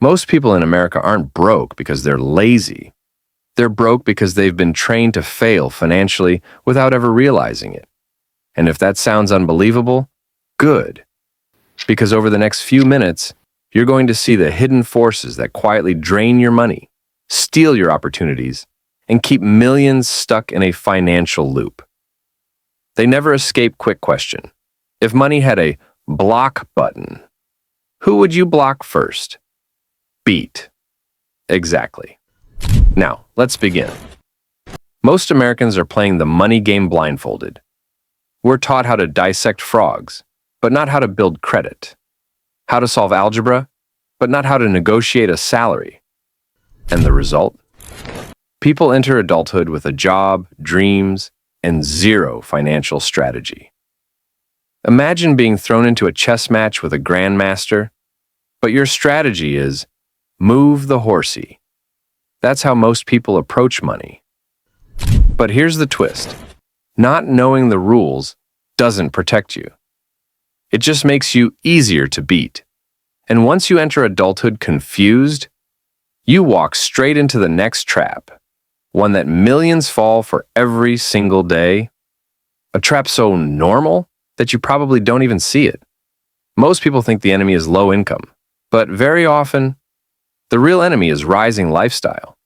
Most people in America aren't broke because they're lazy. They're broke because they've been trained to fail financially without ever realizing it. And if that sounds unbelievable, good. Because over the next few minutes, you're going to see the hidden forces that quietly drain your money, steal your opportunities, and keep millions stuck in a financial loop. They never escape. Quick question. If money had a block button, who would you block first? Beat. Exactly. Now, let's begin. Most Americans are playing the money game blindfolded. We're taught how to dissect frogs, but not how to build credit. How to solve algebra, but not how to negotiate a salary. And the result? People enter adulthood with a job, dreams, and zero financial strategy. Imagine being thrown into a chess match with a grandmaster, but your strategy is move the horsey. That's how most people approach money. But here's the twist. Not knowing the rules doesn't protect you. It just makes you easier to beat. And once you enter adulthood confused, you walk straight into the next trap, one that millions fall for every single day. A trap so normal that you probably don't even see it. Most people think the enemy is low income, but very often, the real enemy is rising lifestyle.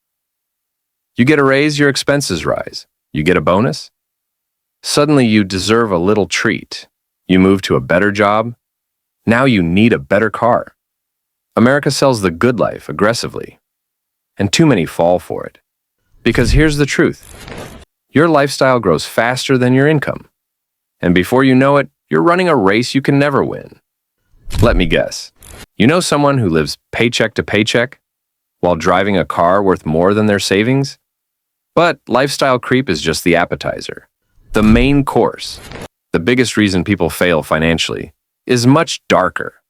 You get a raise, your expenses rise. You get a bonus? Suddenly you deserve a little treat. You move to a better job. Now you need a better car. America sells the good life aggressively, and too many fall for it. Because here's the truth. Your lifestyle grows faster than your income. And before you know it, you're running a race you can never win. Let me guess. You know someone who lives paycheck to paycheck while driving a car worth more than their savings? But lifestyle creep is just the appetizer. The main course, the biggest reason people fail financially, is much darker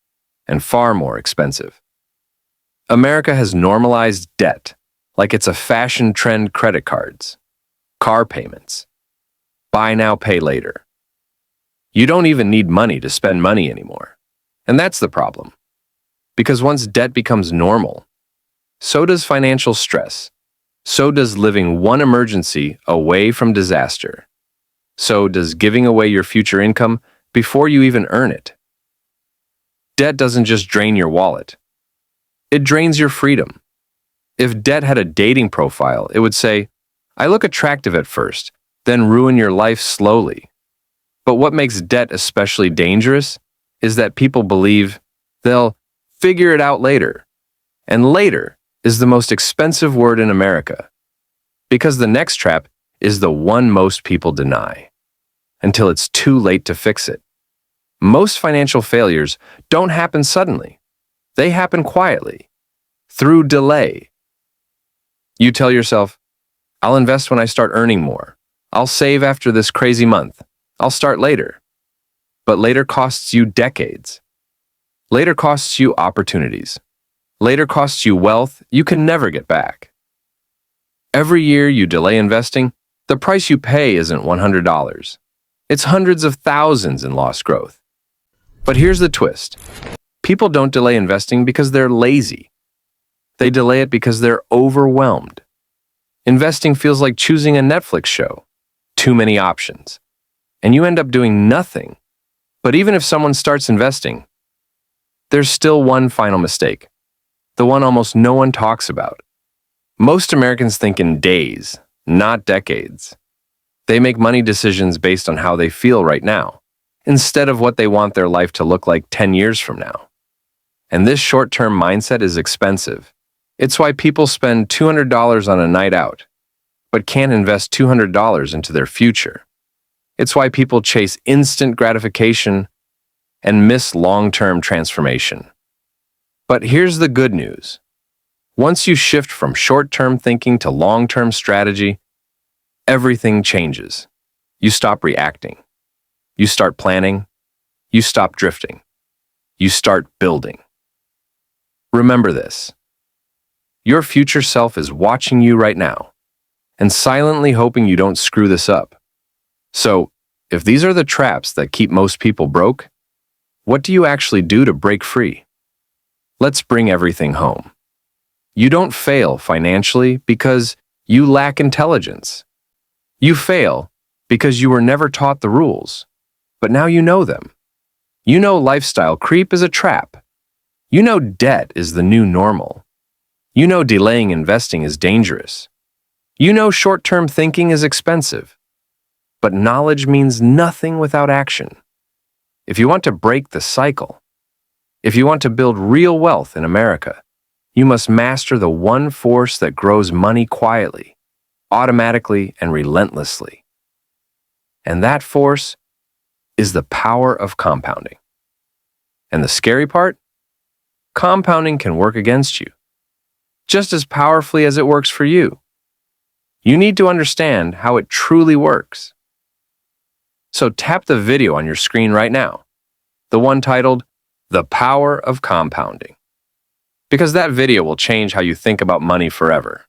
and far more expensive. America has normalized debt like it's a fashion trend. Credit cards, car payments, buy now, pay later. You don't even need money to spend money anymore. And that's the problem. Because once debt becomes normal, so does financial stress. So does living one emergency away from disaster. So does giving away your future income before you even earn it. Debt doesn't just drain your wallet. It drains your freedom. If debt had a dating profile, it would say, I look attractive at first, then ruin your life slowly. But what makes debt especially dangerous is that people believe they'll figure it out later. And later is the most expensive word in America. Because the next trap is the one most people deny, until it's too late to fix it. Most financial failures don't happen suddenly. They happen quietly, through delay. You tell yourself, I'll invest when I start earning more. I'll save after this crazy month. I'll start later. But later costs you decades. Later costs you opportunities. Later costs you wealth you can never get back. Every year you delay investing, the price you pay isn't $100. It's hundreds of thousands in lost growth. But here's the twist. People don't delay investing because they're lazy. They delay it because they're overwhelmed. Investing feels like choosing a Netflix show. Too many options. And you end up doing nothing. But even if someone starts investing, there's still one final mistake. The one almost no one talks about. Most Americans think in days, not decades. They make money decisions based on how they feel right now, instead of what they want their life to look like 10 years from now. And this short-term mindset is expensive. It's why people spend $200 on a night out, but can't invest $200 into their future. It's why people chase instant gratification and miss long-term transformation. But here's the good news. Once you shift from short-term thinking to long-term strategy, everything changes. You stop reacting. You start planning. You stop drifting. You start building. Remember this. Your future self is watching you right now and silently hoping you don't screw this up. So, if these are the traps that keep most people broke, what do you actually do to break free? Let's bring everything home. You don't fail financially because you lack intelligence. You fail because you were never taught the rules, but now you know them. You know lifestyle creep is a trap. You know debt is the new normal. You know delaying investing is dangerous. You know short-term thinking is expensive. But knowledge means nothing without action. If you want to break the cycle, if you want to build real wealth in America, you must master the one force that grows money quietly, automatically, and relentlessly. And that force is the power of compounding. And the scary part? Compounding can work against you, just as powerfully as it works for you. You need to understand how it truly works. So tap the video on your screen right now, the one titled, The Power of Compounding, because that video will change how you think about money forever.